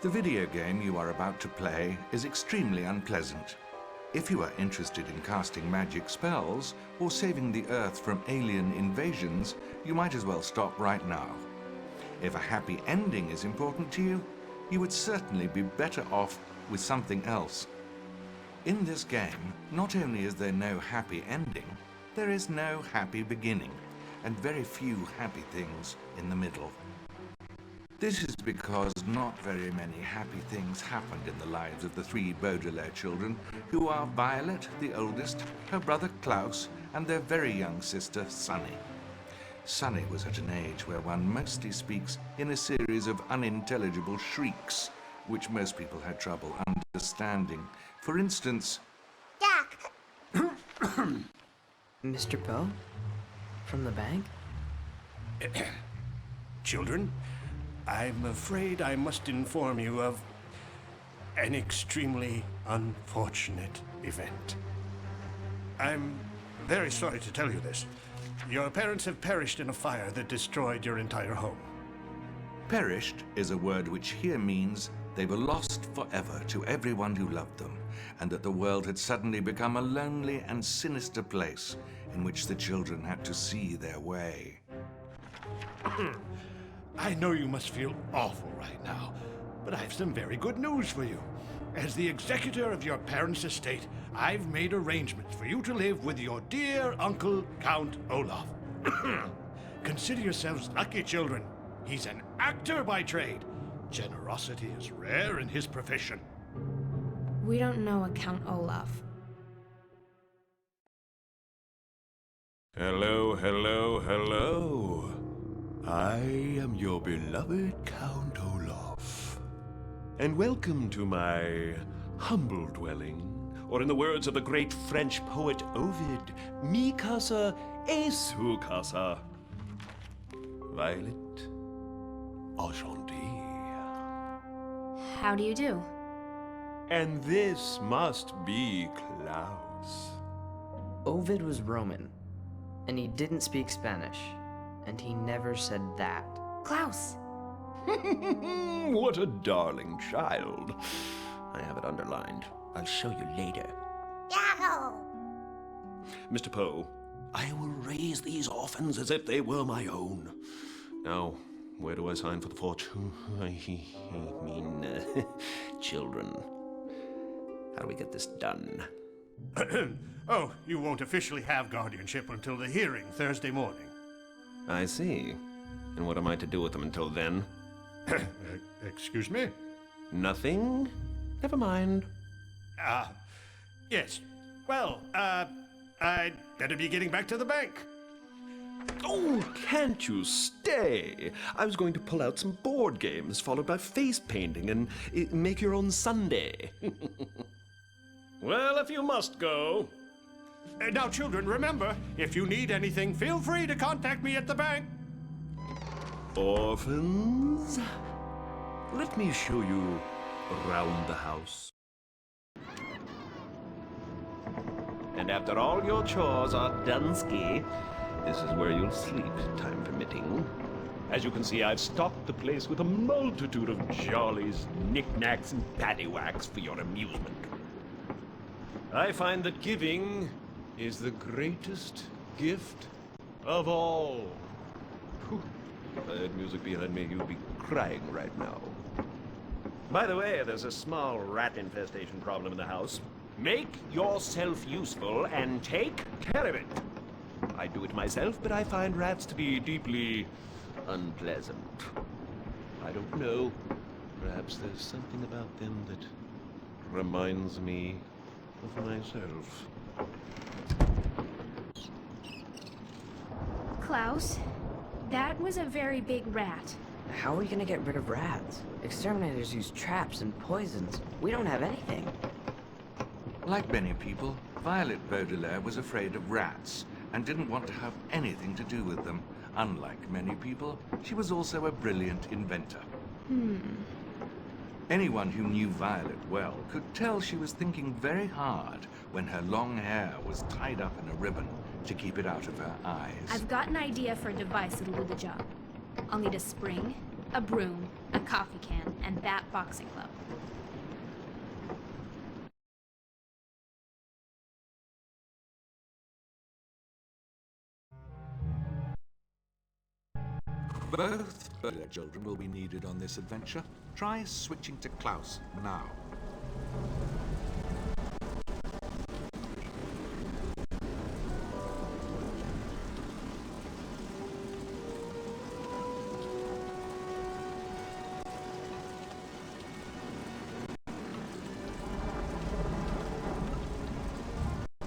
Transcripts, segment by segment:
The video game you are about to play is extremely unpleasant. If you are interested in casting magic spells or saving the Earth from alien invasions, you might as well stop right now. If a happy ending is important to you, you would certainly be better off with something else. In this game, not only is there no happy ending, there is no happy beginning, and very few happy things in the middle. This is because not very many happy things happened in the lives of the three Baudelaire children, who are Violet, the oldest, her brother Klaus, and their very young sister, Sunny. Sunny was at an age where one mostly speaks in a series of unintelligible shrieks, which most people had trouble understanding. For instance, Jack! Mr. Poe? From the bank? Children, I'm afraid I must inform you of an extremely unfortunate event. I'm very sorry to tell you this. Your parents have perished in a fire that destroyed your entire home. perished is a word which here means they were lost forever to everyone who loved them, and that the world had suddenly become a lonely and sinister place in which the children had to see their way. I know you must feel awful right now, but I have some very good news for you. As the executor of your parents' estate, I've made arrangements for you to live with your dear uncle, Count Olaf. Consider yourselves lucky children. He's an actor by trade. Generosity is rare in his profession. We don't know a Count Olaf. Hello, hello, hello. I am your beloved Count Olaf. And welcome to my humble dwelling, or in the words of the great French poet Ovid, mi casa et su casa. Violet, enchanté. How do you do? And this must be Klaus. Ovid was Roman, and he didn't speak Spanish, and he never said that. Klaus! What a darling child. I have it underlined. I'll show you later. Yahoo! Mr. Poe, I will raise these orphans as if they were my own. Now, where do I sign for the fortune? Children. How do we get this done? Oh, you won't officially have guardianship until the hearing Thursday morning. I see. And what am I to do with them until then? Excuse me? Nothing? Never mind. Yes. Well, I'd better be getting back to the bank. Oh, can't you stay? I was going to pull out some board games, followed by face painting, and make your own sundae. Well, if you must go. Now, children, remember, if you need anything, feel free to contact me at the bank. Orphans, let me show you around the house. And after all your chores are done-ski, this is where you'll sleep, time permitting. As you can see, I've stocked the place with a multitude of jollies, knickknacks, and paddywhacks for your amusement. I find that giving is the greatest gift of all. Whew. If I had music behind me, you'd be crying right now. By the way, there's a small rat infestation problem in the house. Make yourself useful and take care of it. I do it myself, but I find rats to be deeply unpleasant. I don't know. Perhaps there's something about them that reminds me of myself. Klaus, that was a very big rat. How are we gonna get rid of rats? Exterminators use traps and poisons. We don't have anything. Like many people, Violet Baudelaire was afraid of rats and didn't want to have anything to do with them. Unlike many people, she was also a brilliant inventor. Anyone who knew Violet well could tell she was thinking very hard when her long hair was tied up in a ribbon to keep it out of her eyes. I've got an idea for a device that'll do the job. I'll need a spring, a broom, a coffee can, and that boxing glove. Both Baudelaire children will be needed on this adventure. Try switching to Klaus now.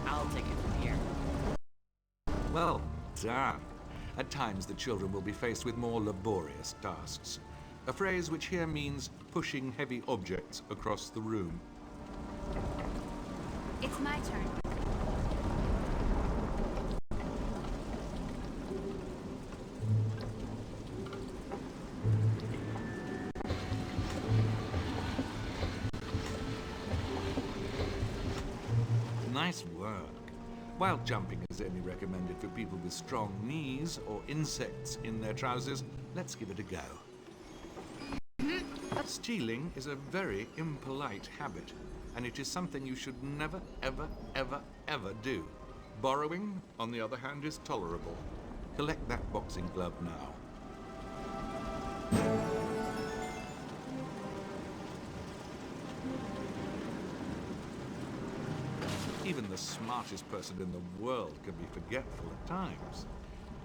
I'll take it from here. Well done. At times, the children will be faced with more laborious tasks. A phrase which here means pushing heavy objects across the room. It's my turn. Nice work. While jumping is only recommended for people with strong knees or insects in their trousers, let's give it a go. Stealing is a very impolite habit, and it is something you should never, ever, ever, ever do. Borrowing, on the other hand, is tolerable. Collect that boxing glove now. Even the smartest person in the world can be forgetful at times.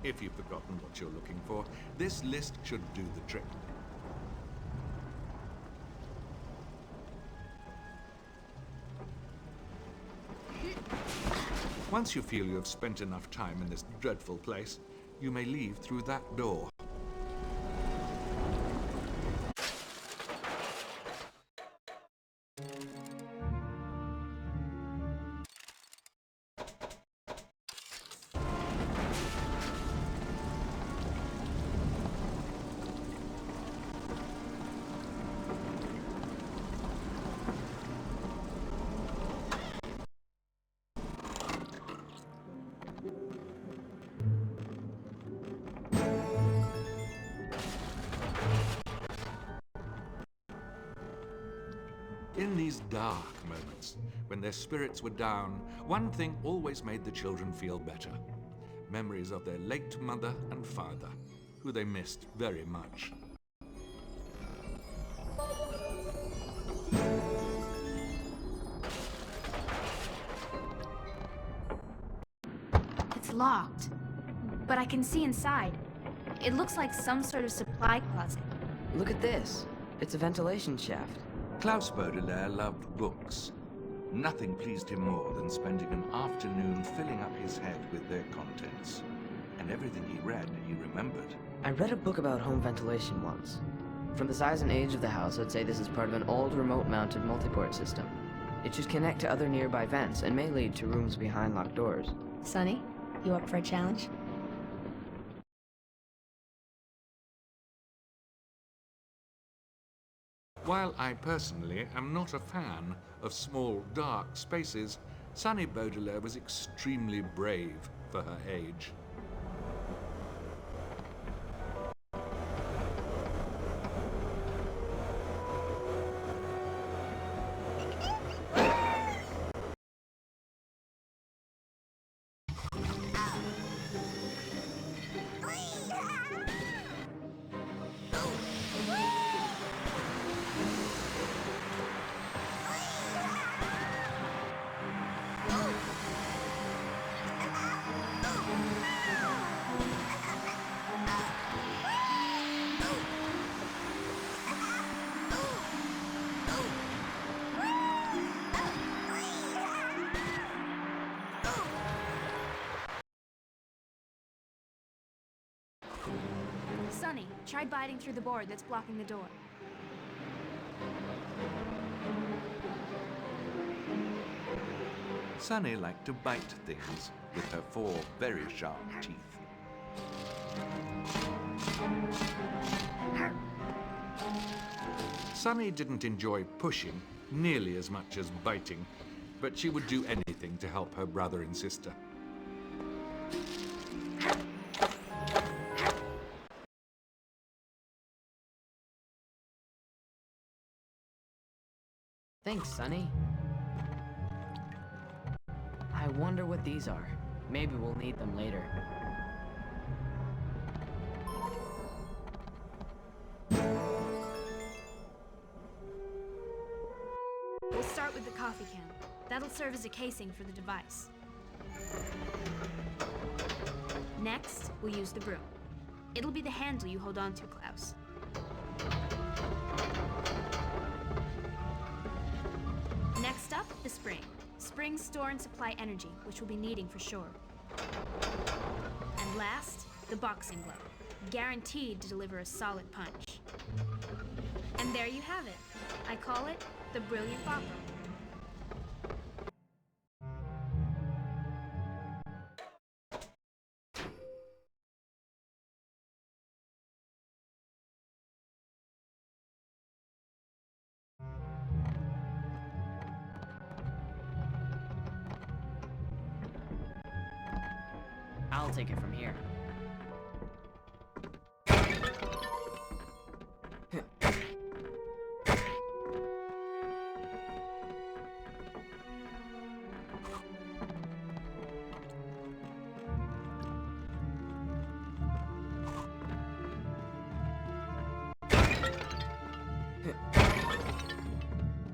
If you've forgotten what you're looking for, this list should do the trick. Once you feel you have spent enough time in this dreadful place, you may leave through that door. In these dark moments, when their spirits were down, one thing always made the children feel better. Memories of their late mother and father, who they missed very much. It's locked, but I can see inside. It looks like some sort of supply closet. Look at this. It's a ventilation shaft. Klaus Baudelaire loved books. Nothing pleased him more than spending an afternoon filling up his head with their contents. And everything he read, he remembered. I read a book about home ventilation once. From the size and age of the house, I'd say this is part of an old remote-mounted multiport system. It should connect to other nearby vents and may lead to rooms behind locked doors. Sonny, you up for a challenge? While I personally am not a fan of small, dark spaces, Sunny Baudelaire was extremely brave for her age. Sunny, try biting through the board that's blocking the door. Sunny liked to bite things with her 4 very sharp teeth. Sunny didn't enjoy pushing nearly as much as biting, but she would do anything to help her brother and sister. Thanks, Sunny. I wonder what these are. Maybe we'll need them later. We'll start with the coffee can. That'll serve as a casing for the device. Next, we'll use the broom. It'll be the handle you hold on to, Klaus. Next up, the spring. Springs store and supply energy, which we'll be needing for sure. And last, the boxing glove. Guaranteed to deliver a solid punch. And there you have it. I call it the Brilliant Bopper. I'll take it from here.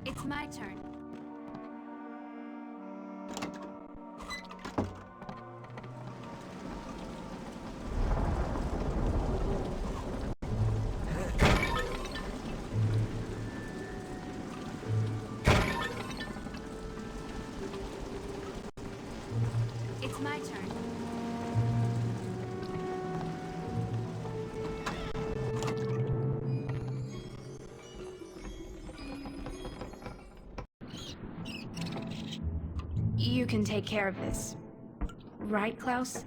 It's my turn. It's my turn. You can take care of this. Right, Klaus?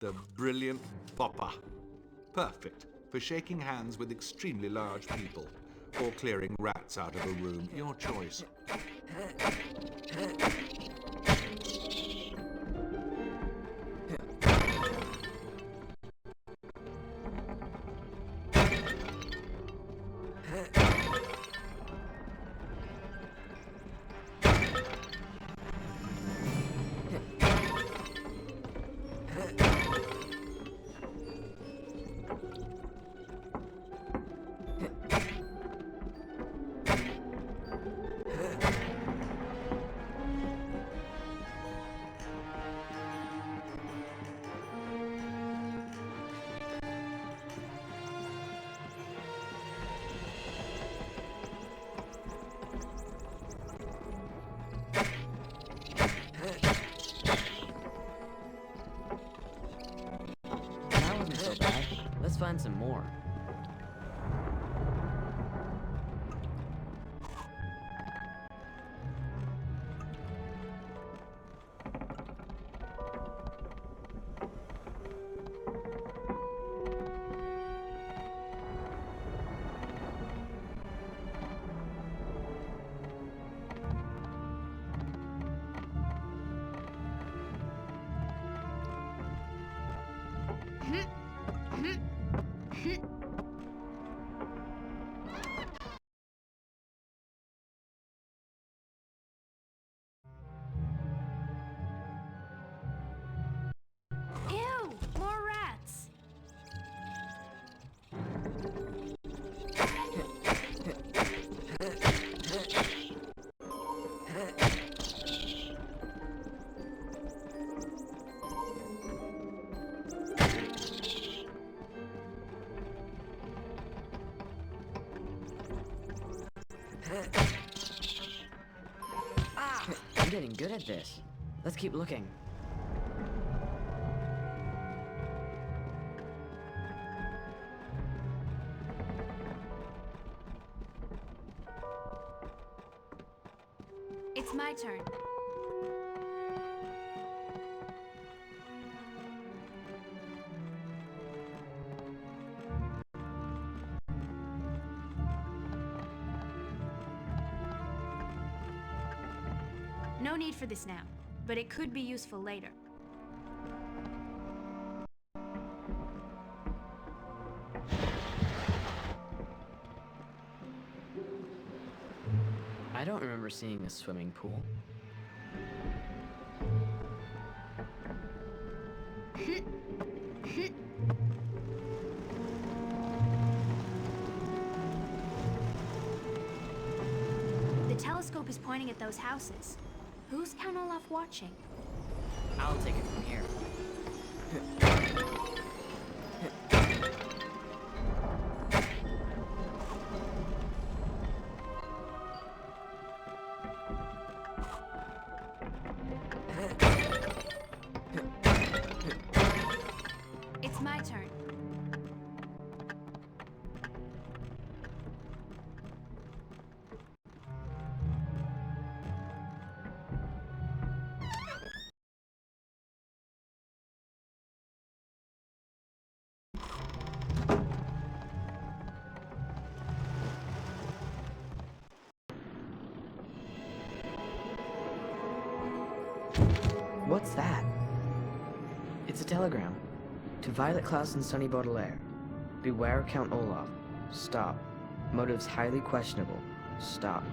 The Brilliant Bopper. Perfect for shaking hands with extremely large people or clearing rats out of a room. Your choice. That wasn't so bad. Let's find some more. Ew! More rats! I'm getting good at this. Let's keep looking. It's my turn. No need for this now, but it could be useful later. I don't remember seeing a swimming pool. The telescope is pointing at those houses. Who's Count Olaf watching? I'll take it from here. It's my turn. What's that? It's a telegram. To Violet Klaus and Sonny Baudelaire. Beware Count Olaf. Stop. Motives highly questionable. Stop.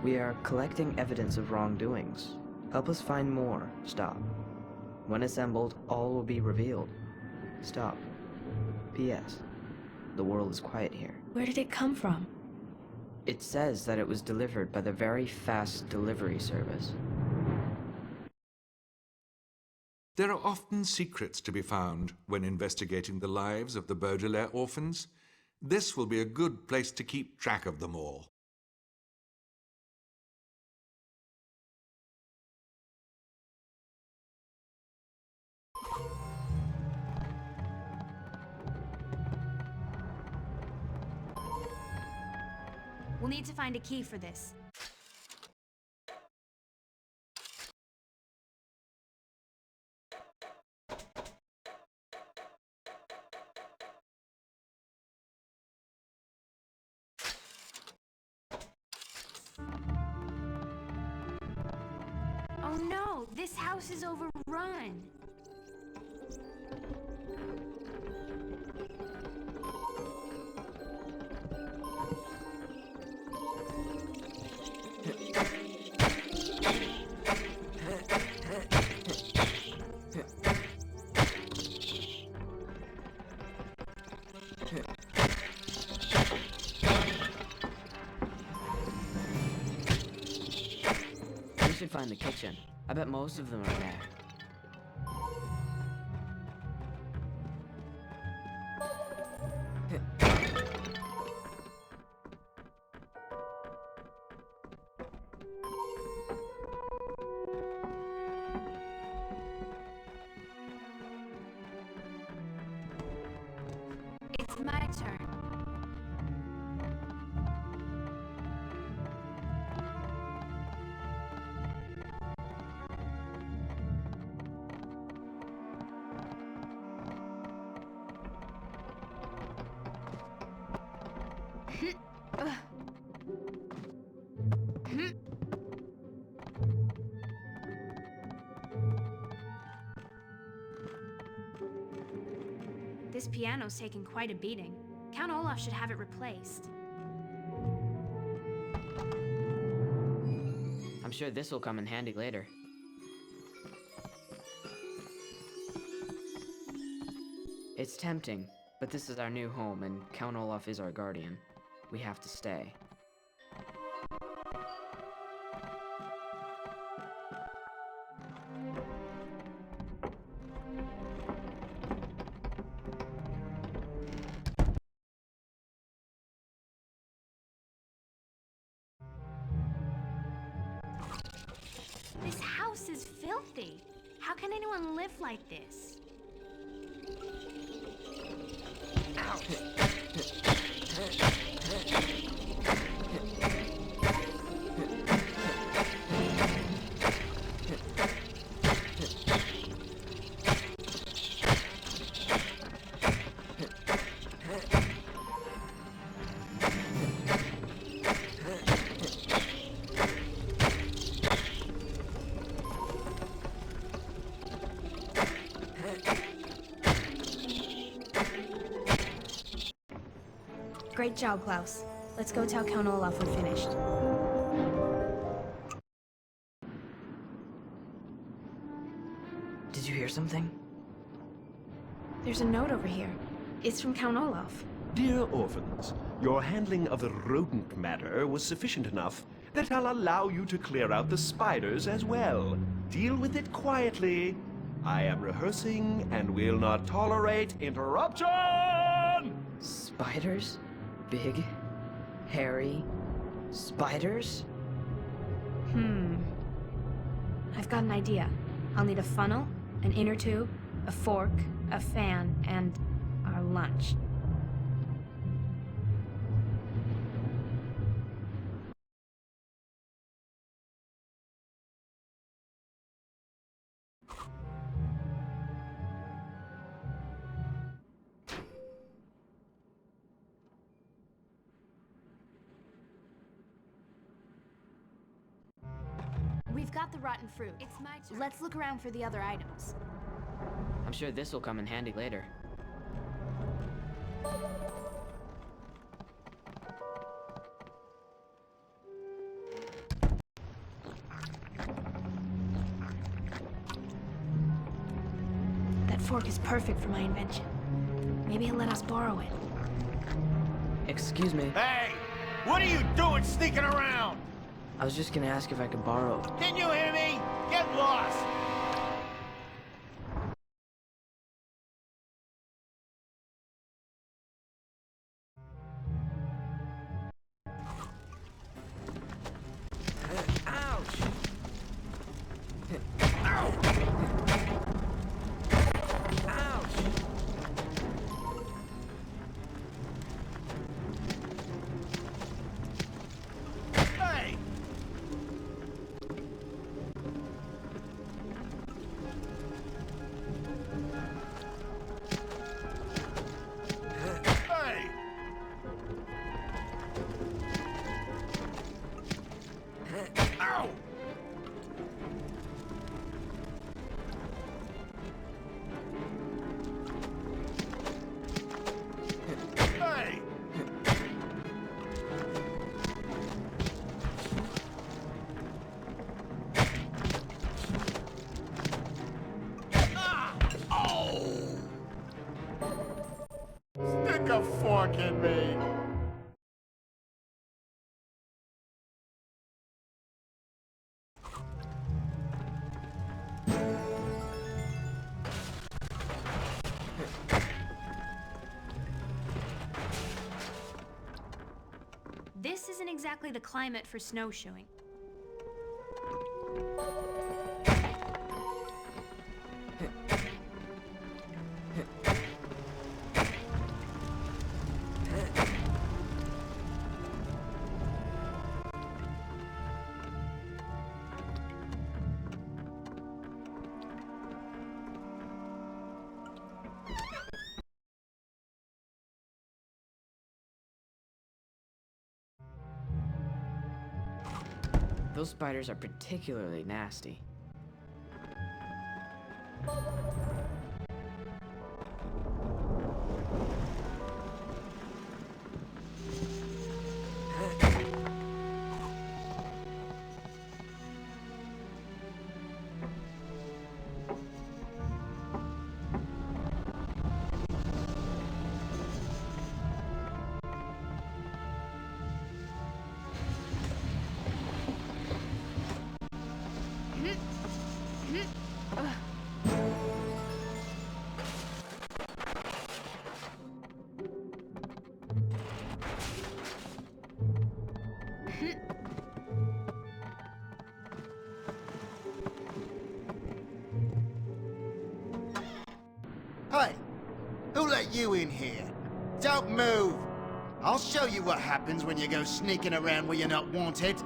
We are collecting evidence of wrongdoings. Help us find more. Stop. When assembled, all will be revealed. Stop. P.S. The world is quiet here. Where did it come from? It says that it was delivered by the Very Fast Delivery Service. There are often secrets to be found when investigating the lives of the Baudelaire orphans. This will be a good place to keep track of them all. We'll need to find a key for this. Oh no, this house is overrun. We should find the kitchen. I bet most of them are there. It's my turn. This piano's taken quite a beating. Count Olaf should have it replaced. I'm sure this will come in handy later. It's tempting, but this is our new home, and Count Olaf is our guardian. We have to stay. This house is filthy. How can anyone live like this? Great job, Klaus. Let's go tell Count Olaf we're finished. Did you hear something? There's a note over here. It's from Count Olaf. Dear orphans, your handling of the rodent matter was sufficient enough that I'll allow you to clear out the spiders as well. Deal with it quietly. I am rehearsing and will not tolerate interruption! Spiders? Big? Hairy? Spiders? I've got an idea. I'll need a funnel, an inner tube, a fork, a fan, and our lunch. We've got the rotten fruit. It's my turn. Let's look around for the other items. I'm sure this will come in handy later. That fork is perfect for my invention. Maybe he'll let us borrow it. Excuse me. Hey! What are you doing sneaking around? I was just gonna ask if I could borrow. Can you hear me? Get lost! Stick a fork in me! This isn't exactly the climate for snowshoeing. Those spiders are particularly nasty. Who let you in here? Don't move! I'll show you what happens when you go sneaking around where you're not wanted.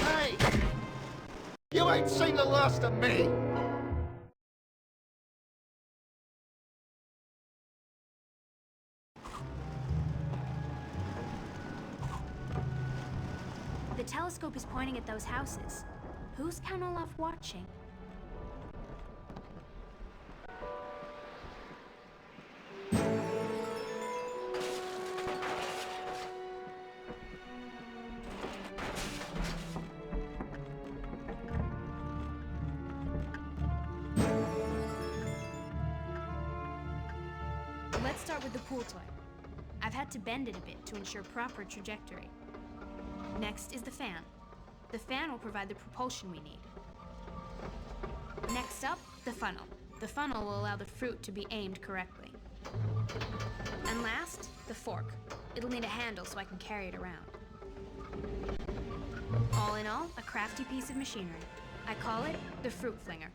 Hey! You ain't seen the last of me! The telescope is pointing at those houses. Who's Count Olaf watching? Let's start with the pool toy. I've had to bend it a bit to ensure proper trajectory. Next is the fan. The fan will provide the propulsion we need. Next up, the funnel. The funnel will allow the fruit to be aimed correctly. And last, the fork. It'll need a handle so I can carry it around. All in all, a crafty piece of machinery. I call it the fruit flinger.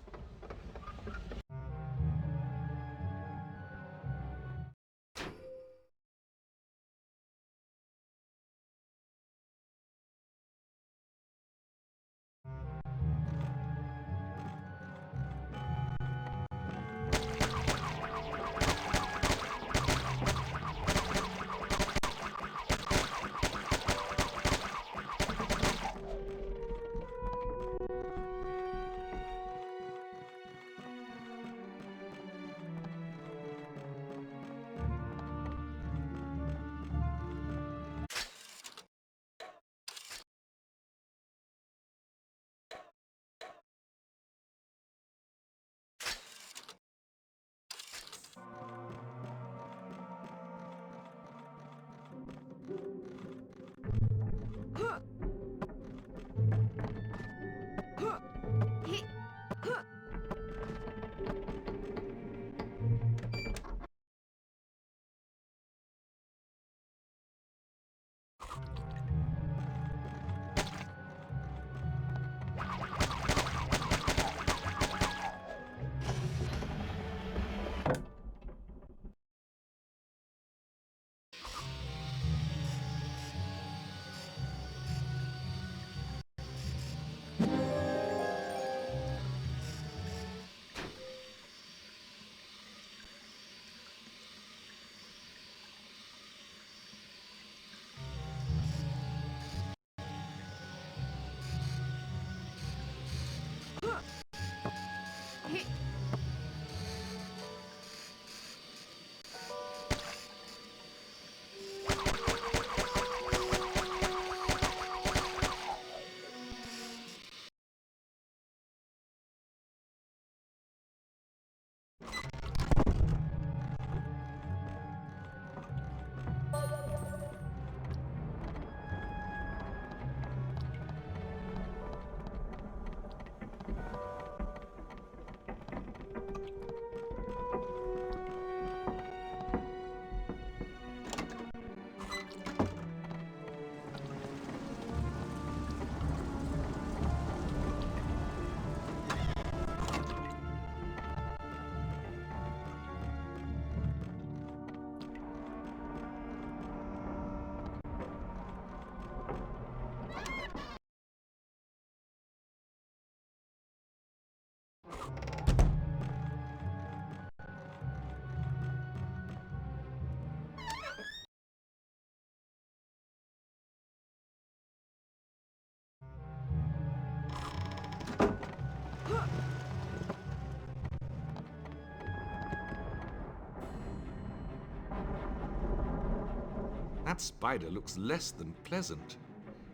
That spider looks less than pleasant.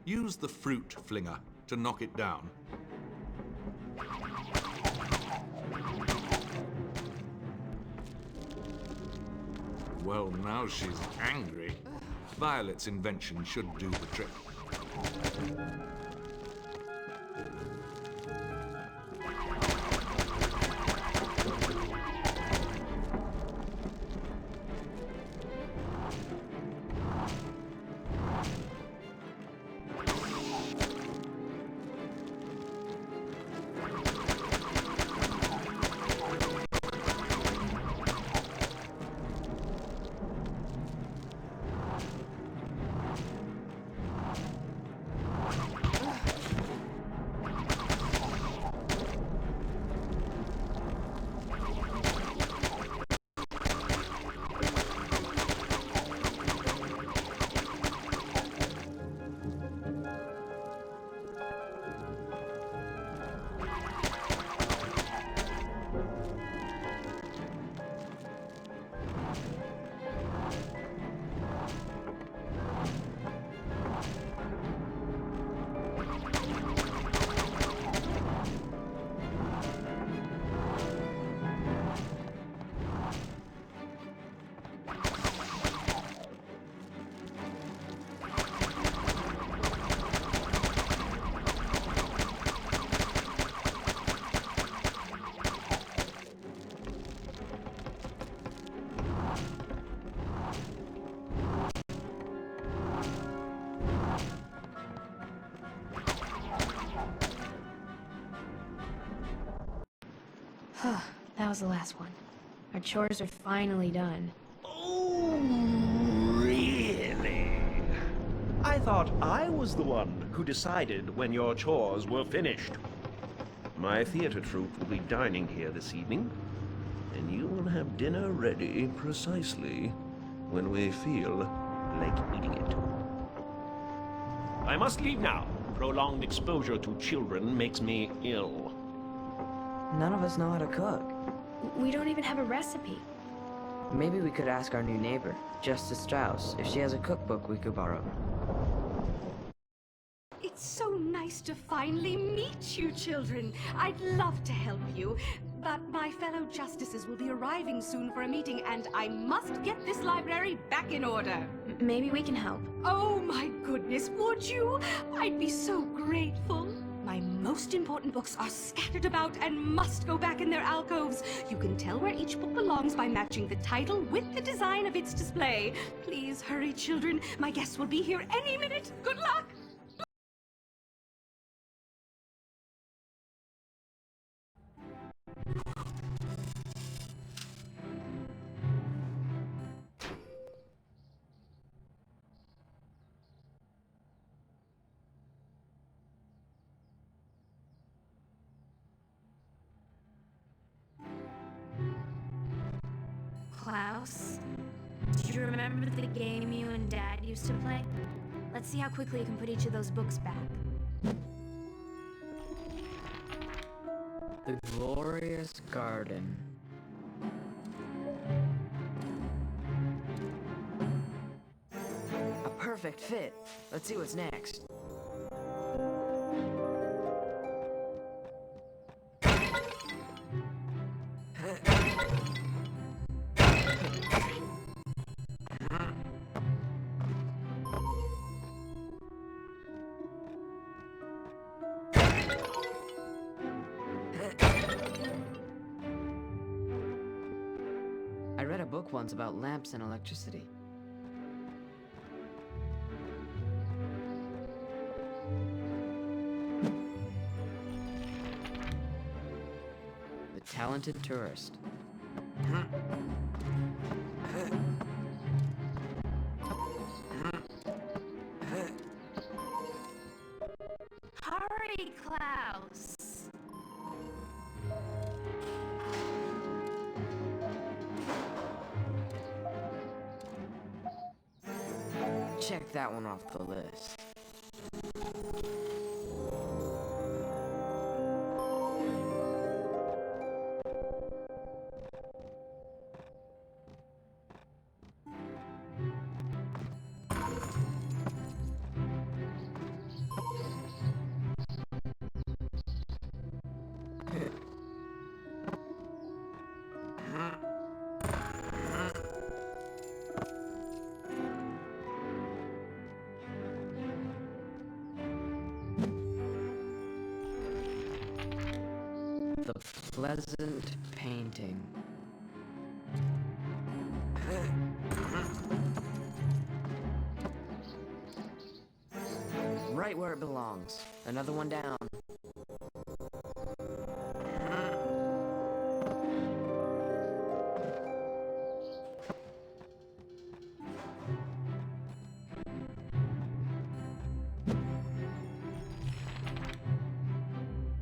Use the fruit flinger to knock it down. Well, now she's angry. Violet's invention should do the trick. That was the last one. Our chores are finally done. Oh, really? I thought I was the one who decided when your chores were finished. My theater troupe will be dining here this evening, and you will have dinner ready precisely when we feel like eating it. I must leave now. Prolonged exposure to children makes me ill. None of us know how to cook. We don't even have a recipe. Maybe we could ask our new neighbor, Justice Strauss, if she has a cookbook we could borrow. It's so nice to finally meet you, children. I'd love to help you, but my fellow justices will be arriving soon for a meeting, and I must get this library back in order. Maybe we can help. Oh my goodness, would you? I'd be so grateful. My most important books are scattered about and must go back in their alcoves. You can tell where each book belongs by matching the title with the design of its display. Please hurry, children. My guests will be here any minute. Good luck! Klaus, do you remember the game you and Dad used to play? Let's see how quickly you can put each of those books back. The Glorious Garden. A perfect fit. Let's see what's next. I read a book once about lamps and electricity. The Talented Tourist. Hurry, Klaus! Check that one off the list. The pleasant painting. Right where it belongs. Another one down.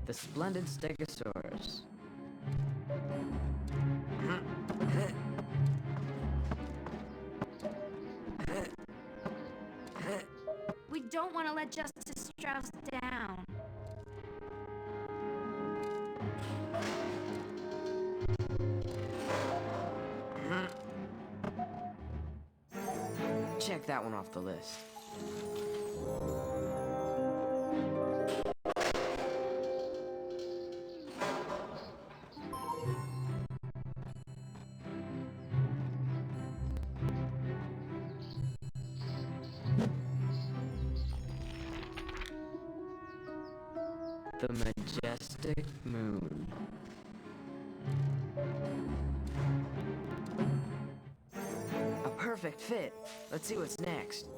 The splendid Stegosaurus. We don't want to let Justice Strauss down. Check that one off the list. The majestic moon. A perfect fit. Let's see what's next.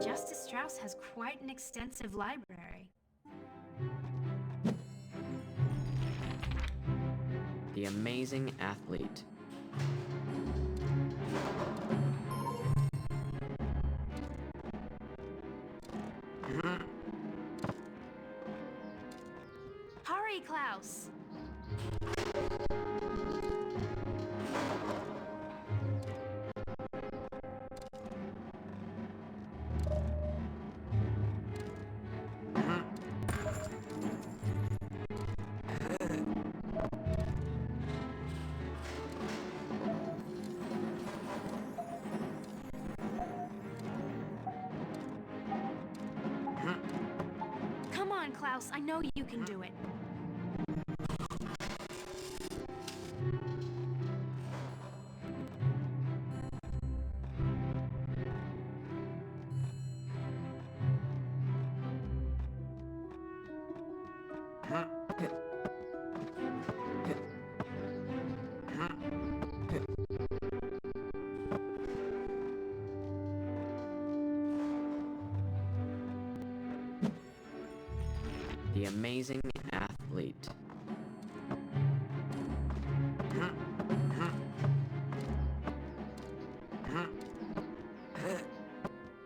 Justice Strauss has quite an extensive library. The amazing athlete. Hurry, Klaus! Come on, Klaus, I know you can do it. The amazing athlete.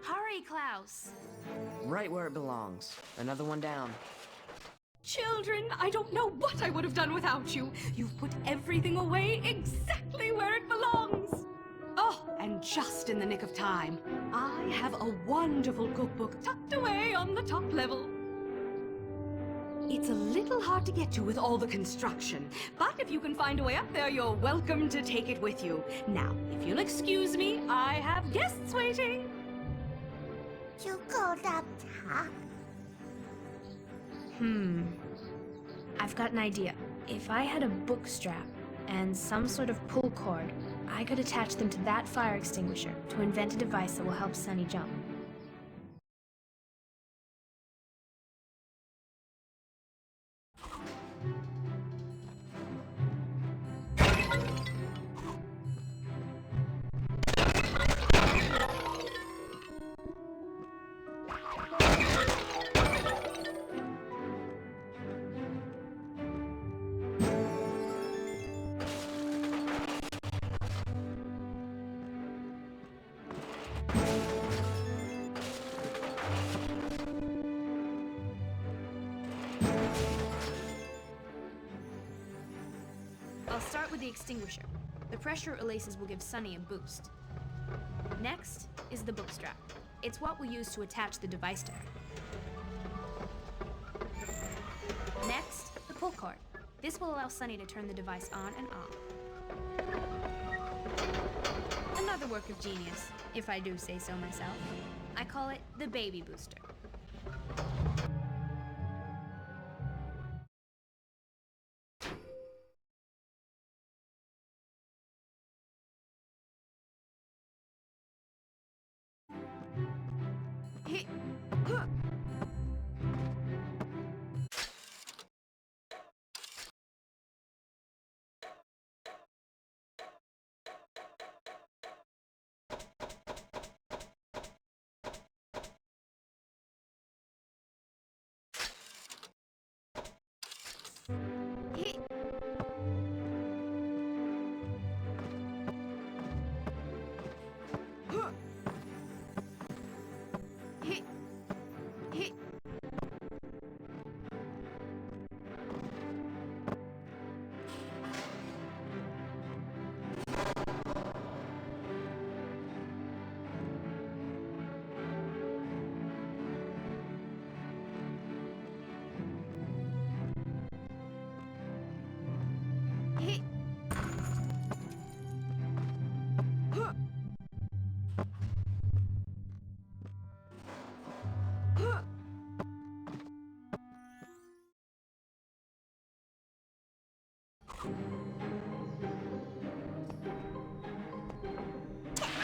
Hurry, Klaus! Right where it belongs. Another one down. Children, I don't know what I would have done without you. You've put everything away exactly where it belongs. Oh, and just in the nick of time, I have a wonderful cookbook tucked away on the top level. It's a little hard to get to with all the construction, but if you can find a way up there, you're welcome to take it with you. Now, if you'll excuse me, I have guests waiting. You go up top. I've got an idea. If I had a book strap and some sort of pull cord, I could attach them to that fire extinguisher to invent a device that will help Sunny jump. I'll start with the extinguisher. The pressure it releases will give Sunny a boost. Next is the book strap. It's what we'll use to attach the device to her. Next, the pull cord. This will allow Sunny to turn the device on and off. Another work of genius, if I do say so myself. I call it the baby booster.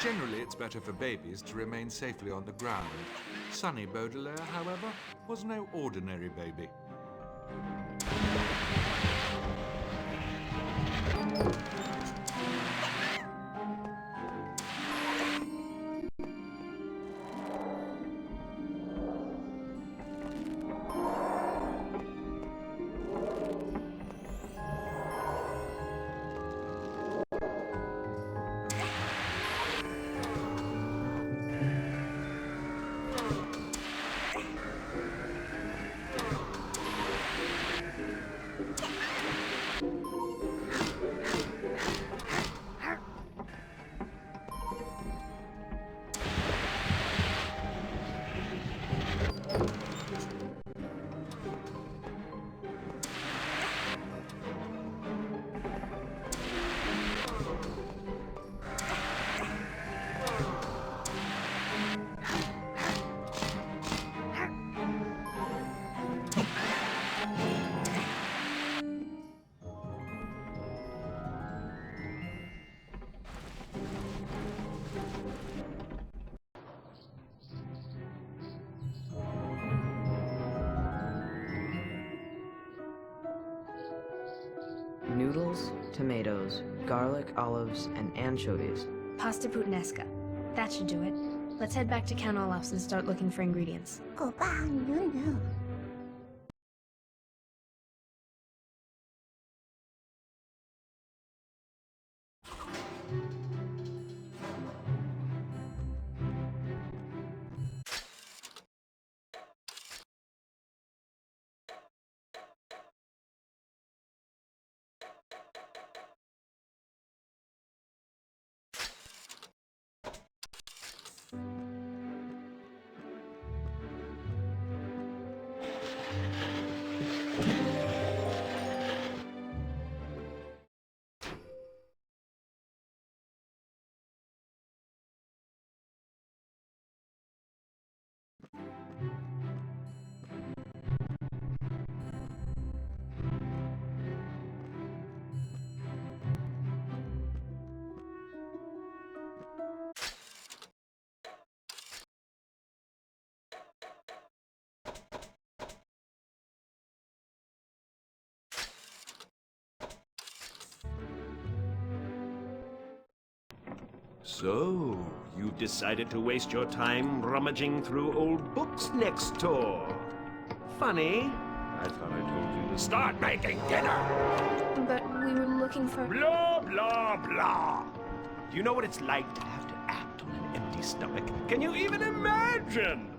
Generally, it's better for babies to remain safely on the ground. Sonny Baudelaire, however, was no ordinary baby. Noodles, tomatoes, garlic, olives, and anchovies. Pasta puttanesca. That should do it. Let's head back to Count Olaf's and start looking for ingredients. 狗爸牛牛。So, you decided to waste your time rummaging through old books next door. Funny. I thought I told you to start making dinner. But we were looking for... Blah, blah, blah. Do you know what it's like to have to act on an empty stomach? Can you even imagine?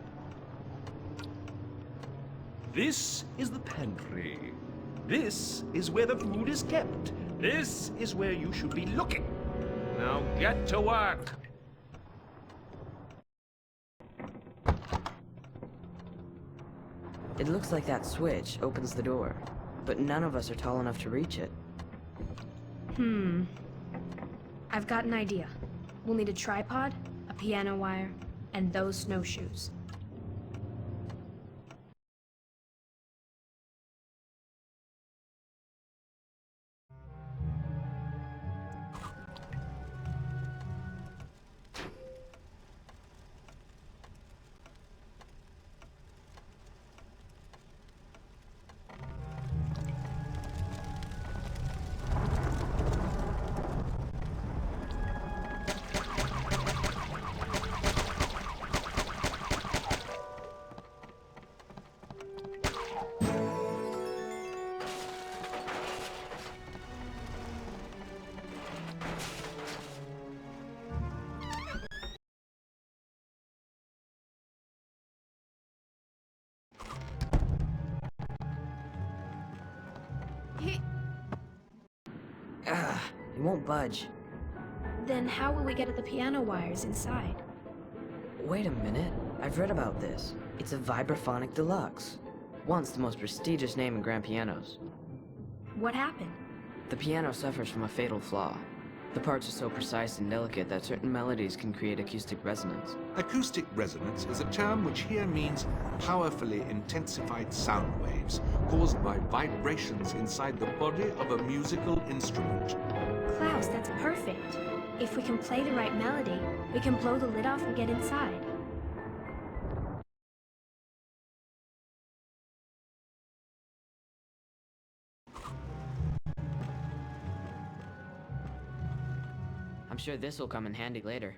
This is the pantry. This is where the food is kept. This is where you should be looking. Now get to work. It looks like that switch opens the door, but none of us are tall enough to reach it. I've got an idea. We'll need a tripod, a piano wire, and those snowshoes. It won't budge. Then how will we get at the piano wires inside? Wait a minute. I've read about this. It's a Vibraphonic Deluxe. Once the most prestigious name in grand pianos. What happened? The piano suffers from a fatal flaw. The parts are so precise and delicate that certain melodies can create acoustic resonance. Acoustic resonance is a term which here means powerfully intensified sound waves caused by vibrations inside the body of a musical instrument. Klaus, that's perfect. If we can play the right melody, we can blow the lid off and get inside. I'm sure this will come in handy later.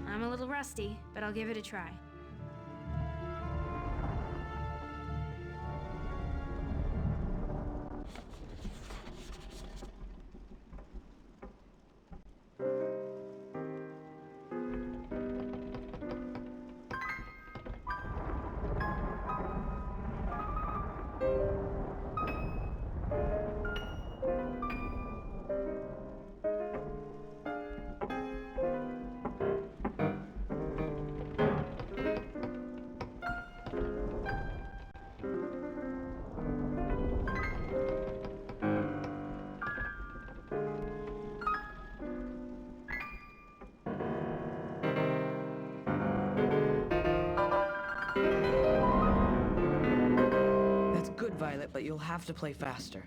I'm a little rusty, but I'll give it a try. That's good, Violet, but you'll have to play faster.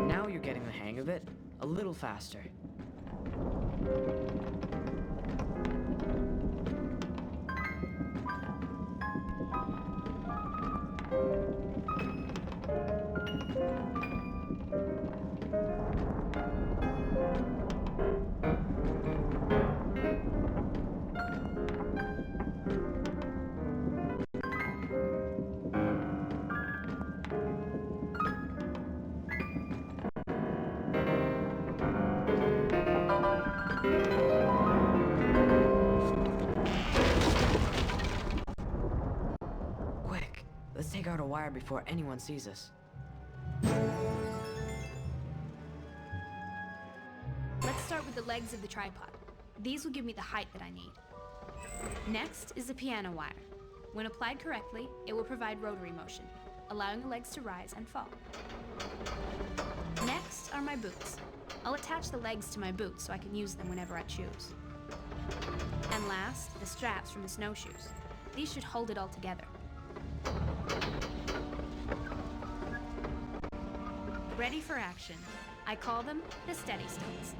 Now you're getting the hang of it. A little faster. Quick, let's take out a wire before anyone sees us. Let's start with the legs of the tripod. These will give me the height that I need. Next is the piano wire. When applied correctly, it will provide rotary motion, allowing the legs to rise and fall. Next are my boots. I'll attach the legs to my boots so I can use them whenever I choose. And last, the straps from the snowshoes. These should hold it all together. Ready for action. I call them the steady sticks.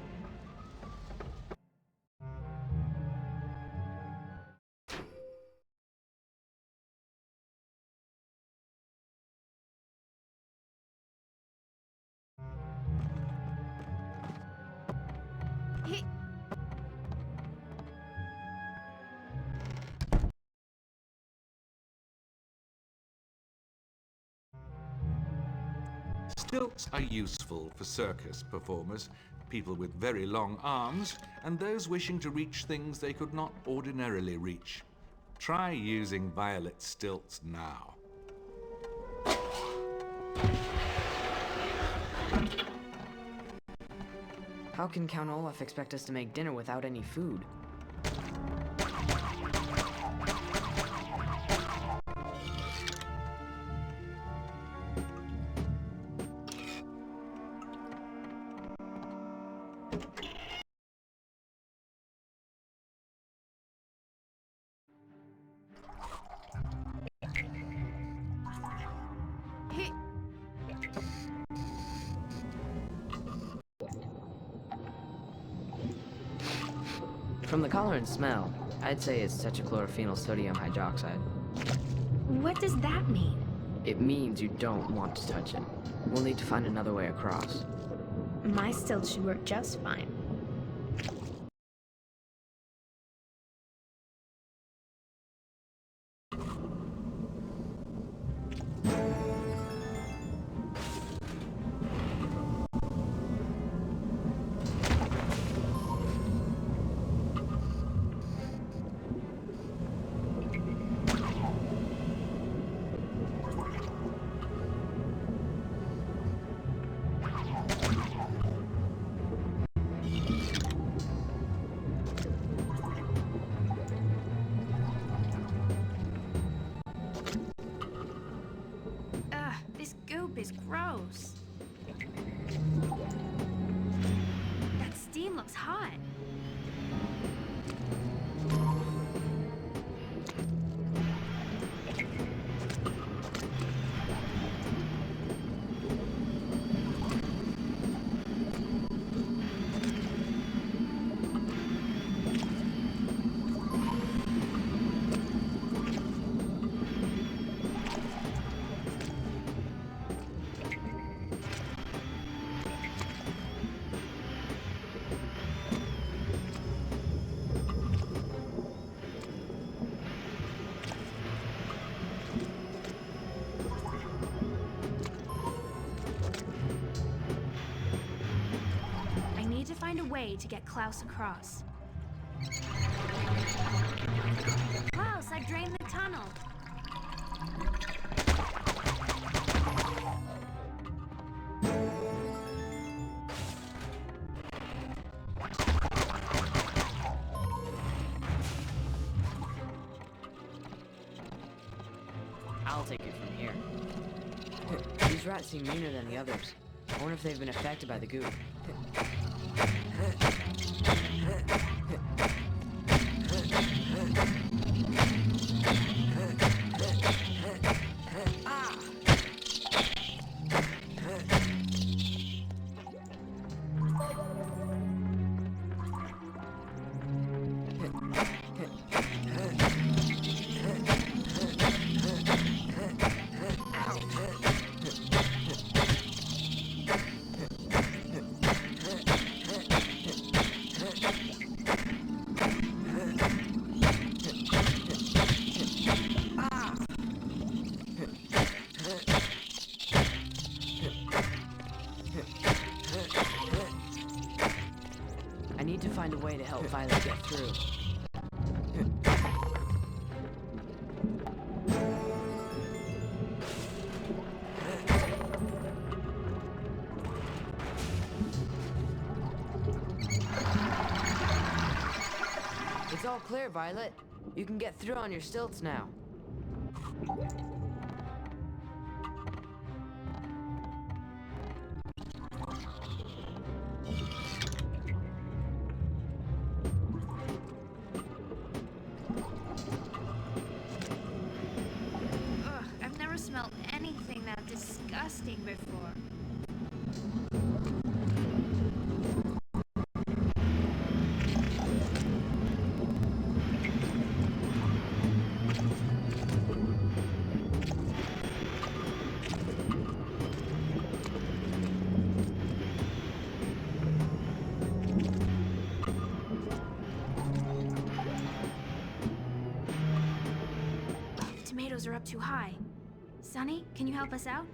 Stilts are useful for circus performers, people with very long arms, and those wishing to reach things they could not ordinarily reach. Try using Violet's stilts now. How can Count Olaf expect us to make dinner without any food? From the color and smell, I'd say it's tetrachlorophenyl sodium hydroxide. What does that mean? It means you don't want to touch it. We'll need to find another way across. My stilts should work just fine. Is gross. That steam looks hot. Find a way to get Klaus across. Klaus, I drained the tunnel. I'll take it from here. These rats seem meaner than the others. I wonder if they've been affected by the goop. I need to find a way to help Violet get through. It's all clear, Violet. You can get through on your stilts now. Ugh, I've never smelled anything that disgusting before. The tomatoes are up too high. Sonny, can you help us out?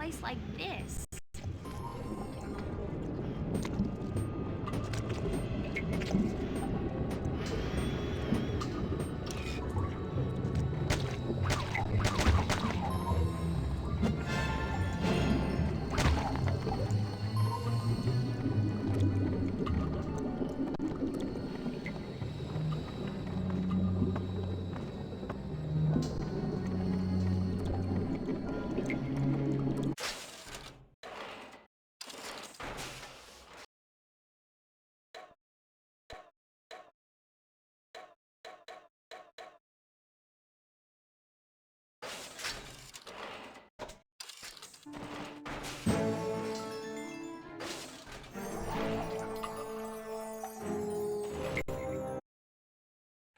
place like this?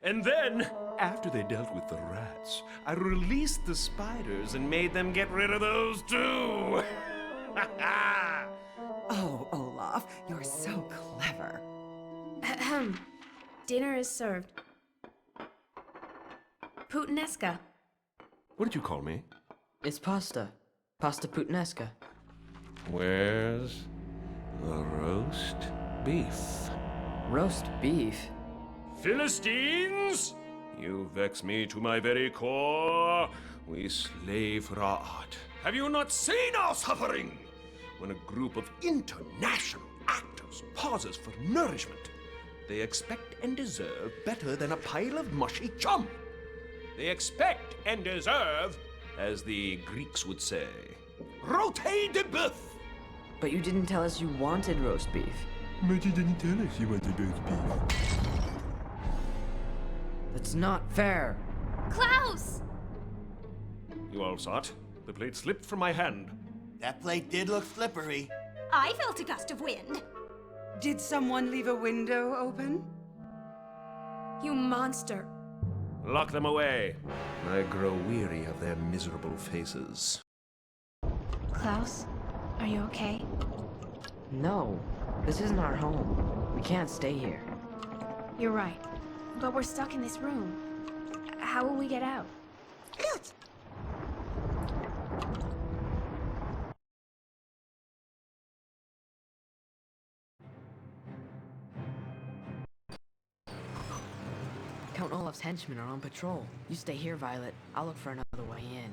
And then, after they dealt with the rats, I released the spiders and made them get rid of those too. Oh, Olaf, you're so clever. Ahem. Dinner is served. Puttanesca. What did you call me? It's pasta. Pasta puttanesca. Where's the roast beef? Roast beef? Philistines! You vex me to my very core. We slave for our art. Have you not seen our suffering? When a group of international actors pauses for nourishment, they expect and deserve better than a pile of mushy chum. They expect and deserve, as the Greeks would say, rôti de bœuf. But you didn't tell us you wanted roast beef. But you didn't tell us you wanted roast beef. That's not fair. Klaus! You all saw it. The plate slipped from my hand. That plate did look slippery. I felt a gust of wind. Did someone leave a window open? You monster. Lock them away. I grow weary of their miserable faces. Klaus, are you okay? No, this isn't our home. We can't stay here. You're right. But we're stuck in this room. How will we get out? Count Olaf's henchmen are on patrol. You stay here, Violet. I'll look for another way in.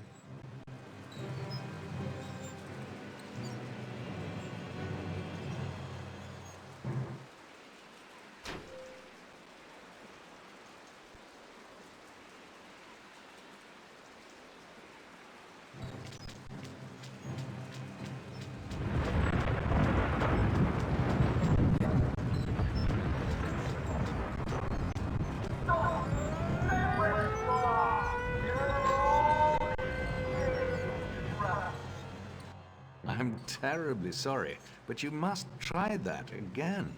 I'm terribly sorry, but you must try that again.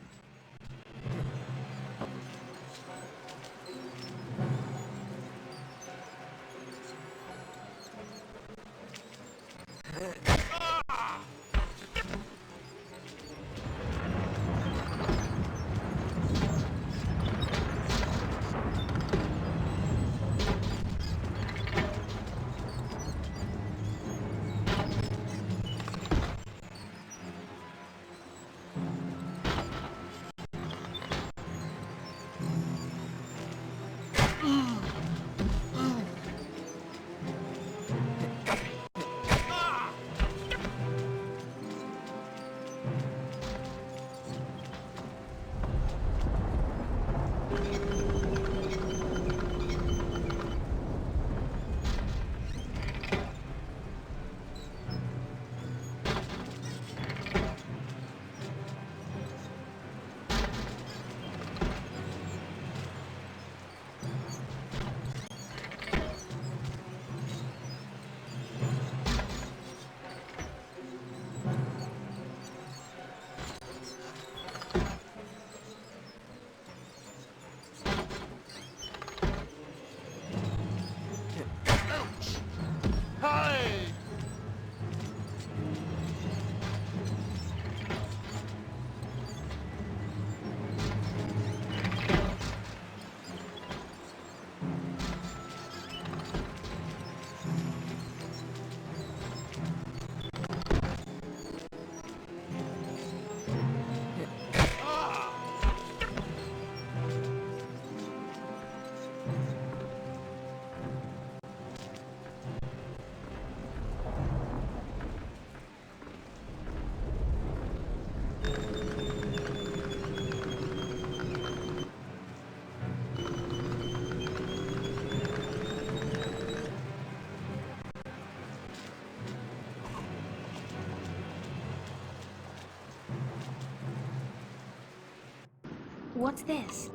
What's this?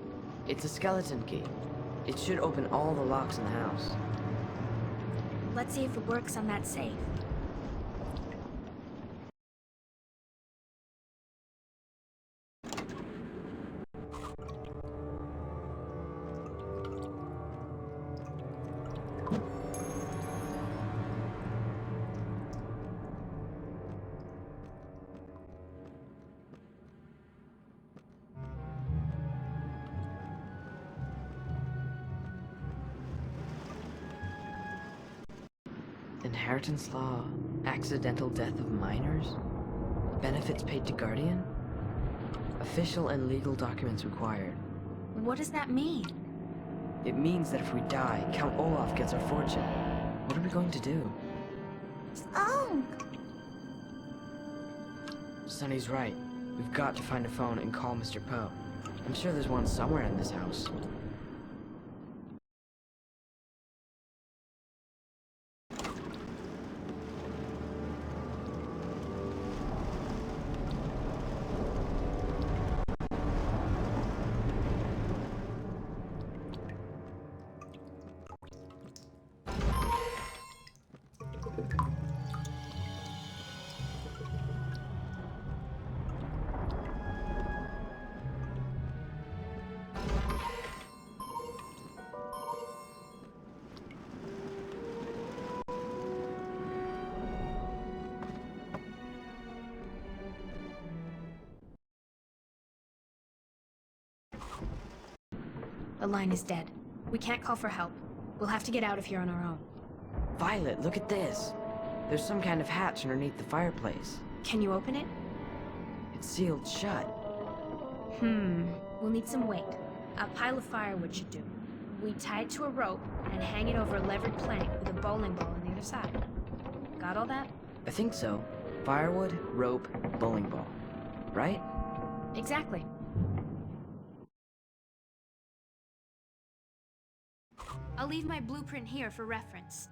It's a skeleton key. It should open all the locks in the house. Let's see if it works on that safe. Inheritance law, accidental death of minors, benefits paid to guardian, official and legal documents required. What does that mean? It means that if we die, Count Olaf gets our fortune. What are we going to do? Oh, Sonny's right. We've got to find a phone and call Mr. Poe. I'm sure there's one somewhere in this house. The line is dead. We can't call for help. We'll have to get out of here on our own. Violet, look at this. There's some kind of hatch underneath the fireplace. Can you open it? It's sealed shut. We'll need some weight. A pile of firewood should do. We tie it to a rope and hang it over a levered plank with a bowling ball on the other side. Got all that? I think so. Firewood, rope, bowling ball. Right? Exactly. I'll leave my blueprint here for reference.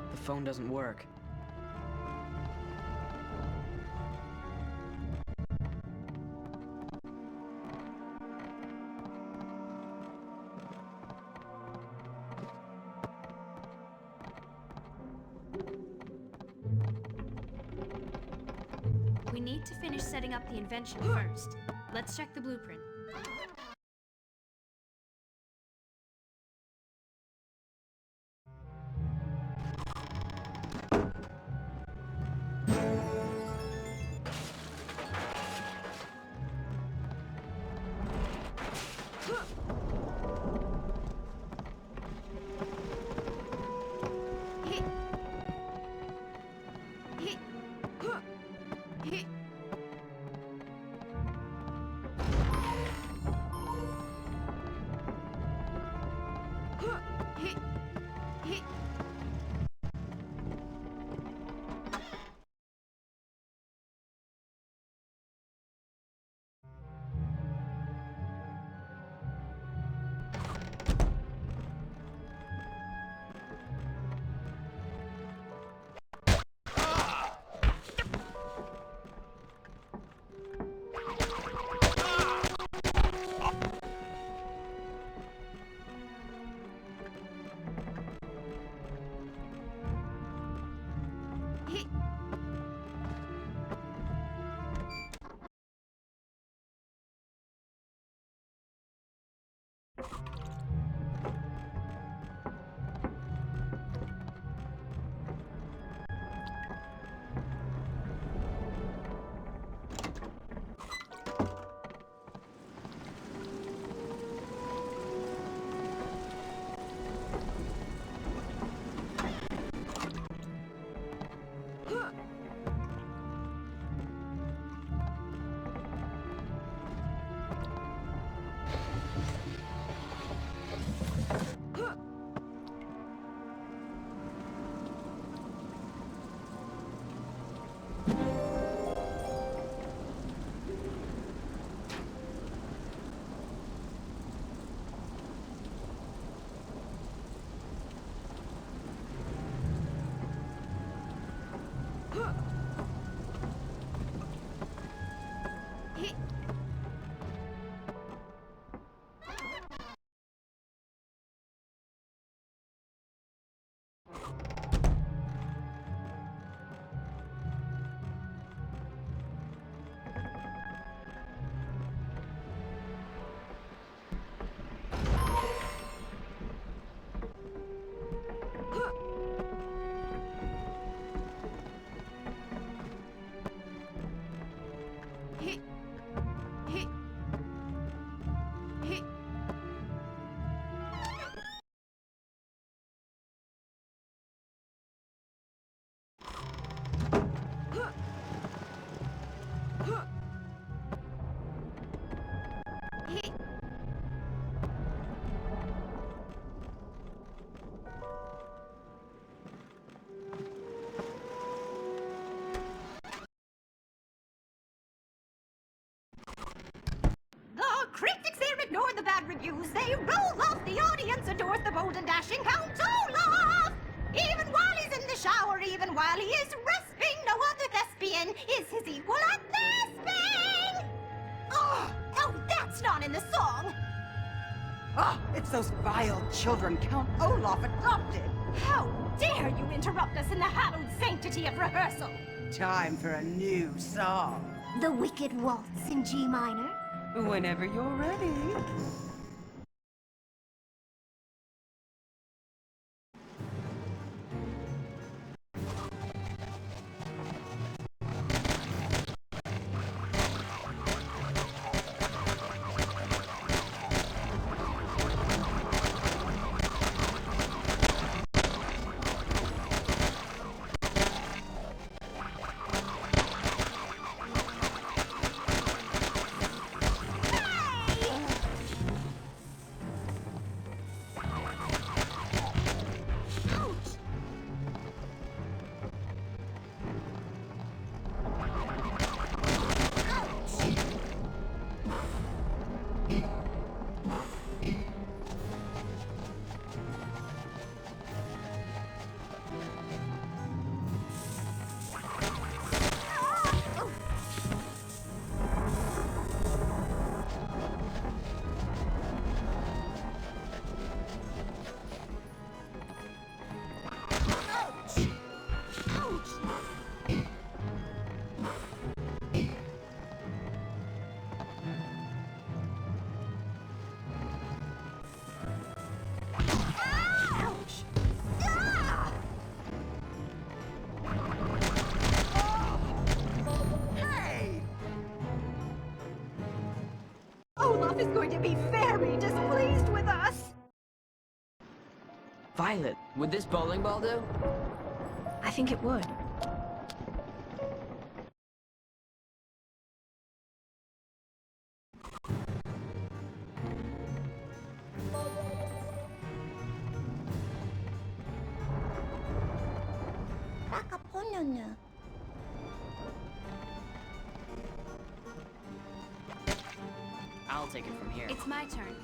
The phone doesn't work. We need to finish setting up the invention first. Let's check the blueprint. say roll off, the audience adores the bold and dashing Count Olaf! Even while he's in the shower, even while he is resping, no other thespian is his equal at thespian! Oh, that's not in the song! Ah, it's those vile children Count Olaf adopted. How dare you interrupt us in the hallowed sanctity of rehearsal? Time for a new song. The Wicked Waltz in G minor. Whenever you're ready. Olaf is going to be very displeased with us! Violet, would this bowling ball do? I think it would. I'll take it from here. It's my turn.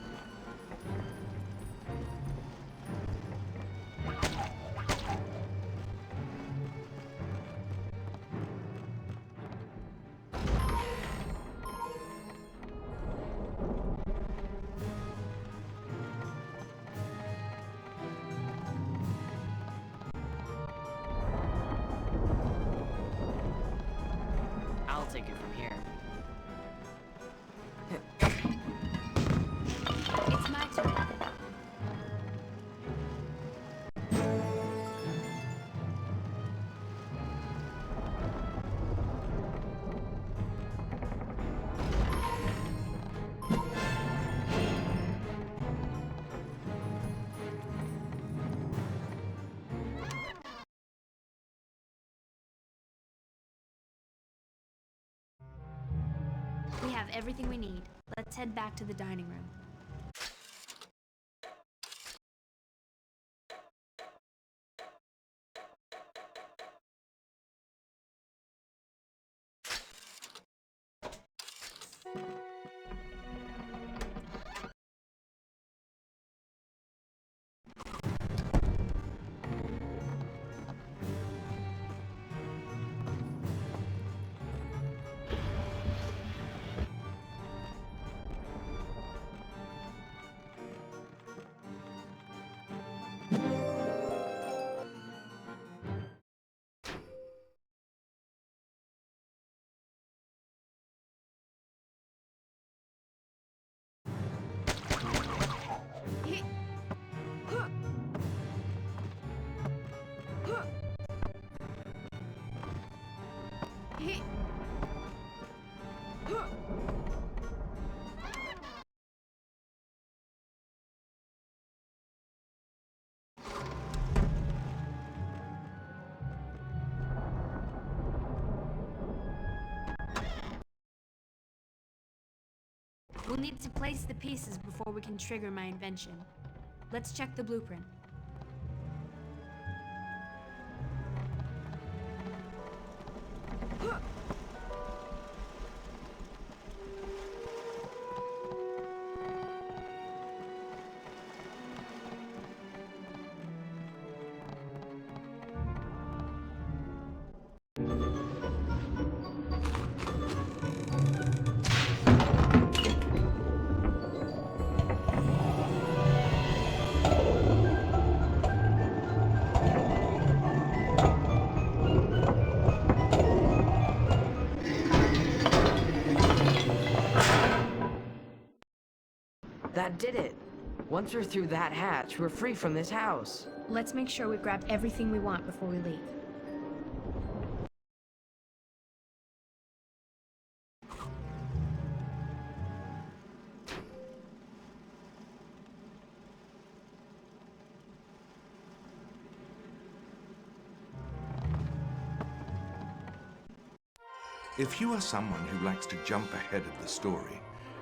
I'll take it from here. It's my turn. We have everything we need. Let's head back to the dining room. We'll need to place the pieces before we can trigger my invention. Let's check the blueprint. did it. Once we're through that hatch, we're free from this house. Let's make sure we've grabbed everything we want before we leave. If you are someone who likes to jump ahead of the story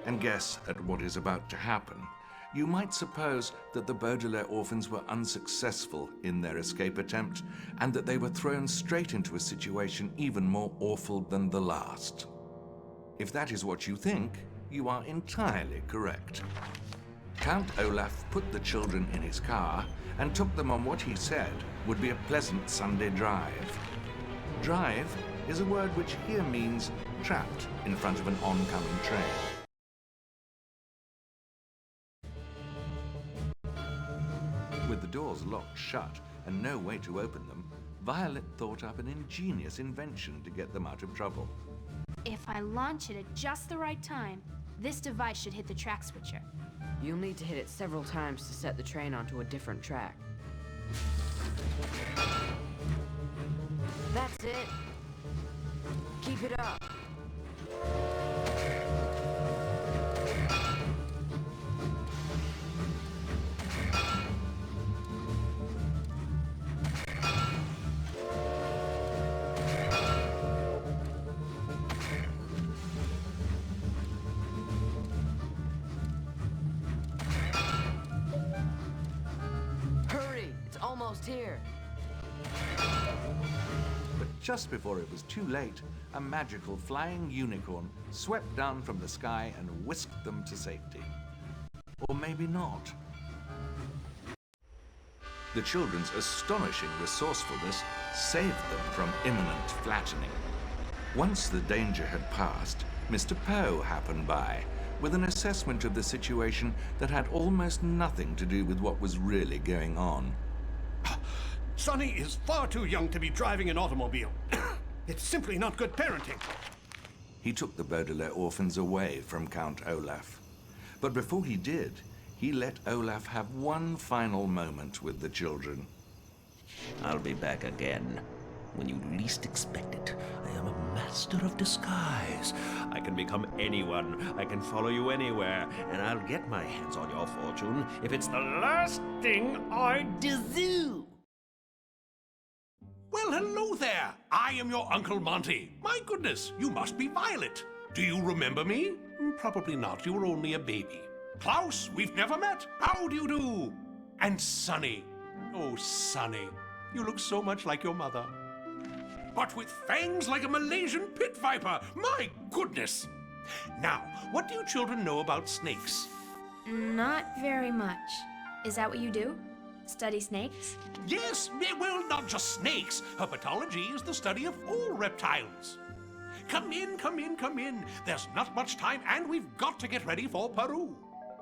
and guess at what is about to happen, you might suppose that the Baudelaire orphans were unsuccessful in their escape attempt and that they were thrown straight into a situation even more awful than the last. If that is what you think, you are entirely correct. Count Olaf put the children in his car and took them on what he said would be a pleasant Sunday drive. Drive is a word which here means trapped in front of an oncoming train. With the doors locked shut and no way to open them, Violet thought up an ingenious invention to get them out of trouble. If I launch it at just the right time, this device should hit the track switcher. You'll need to hit it several times to set the train onto a different track. That's it. Keep it up. Hurry! It's almost here. But just before it was too late, a magical flying unicorn swept down from the sky and whisked them to safety. Or maybe not. The children's astonishing resourcefulness saved them from imminent flattening. Once the danger had passed, Mr. Poe happened by with an assessment of the situation that had almost nothing to do with what was really going on. Sonny is far too young to be driving an automobile. It's simply not good parenting. He took the Baudelaire orphans away from Count Olaf. But before he did, he let Olaf have one final moment with the children. I'll be back again. When you least expect it. I am a master of disguise. I can become anyone. I can follow you anywhere. And I'll get my hands on your fortune if it's the last thing I do. Well, hello there. I am your Uncle Monty. My goodness, you must be Violet. Do you remember me? Probably not. You were only a baby. Klaus, we've never met. How do you do? And Sonny. Oh, Sonny, you look so much like your mother. But with fangs like a Malaysian pit viper. My goodness. Now, what do you children know about snakes? Not very much. Is that what you do? Study snakes? Yes, well, not just snakes. Herpetology is the study of all reptiles. Come in, come in, come in. There's not much time, and we've got to get ready for Peru.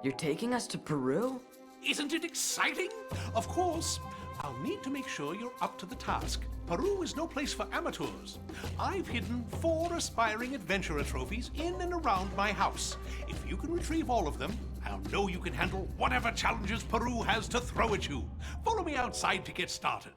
You're taking us to Peru? Isn't it exciting? Of course. I'll need to make sure you're up to the task. Peru is no place for amateurs. I've hidden 4 aspiring adventurer trophies in and around my house. If you can retrieve all of them, I'll know you can handle whatever challenges Peru has to throw at you. Follow me outside to get started.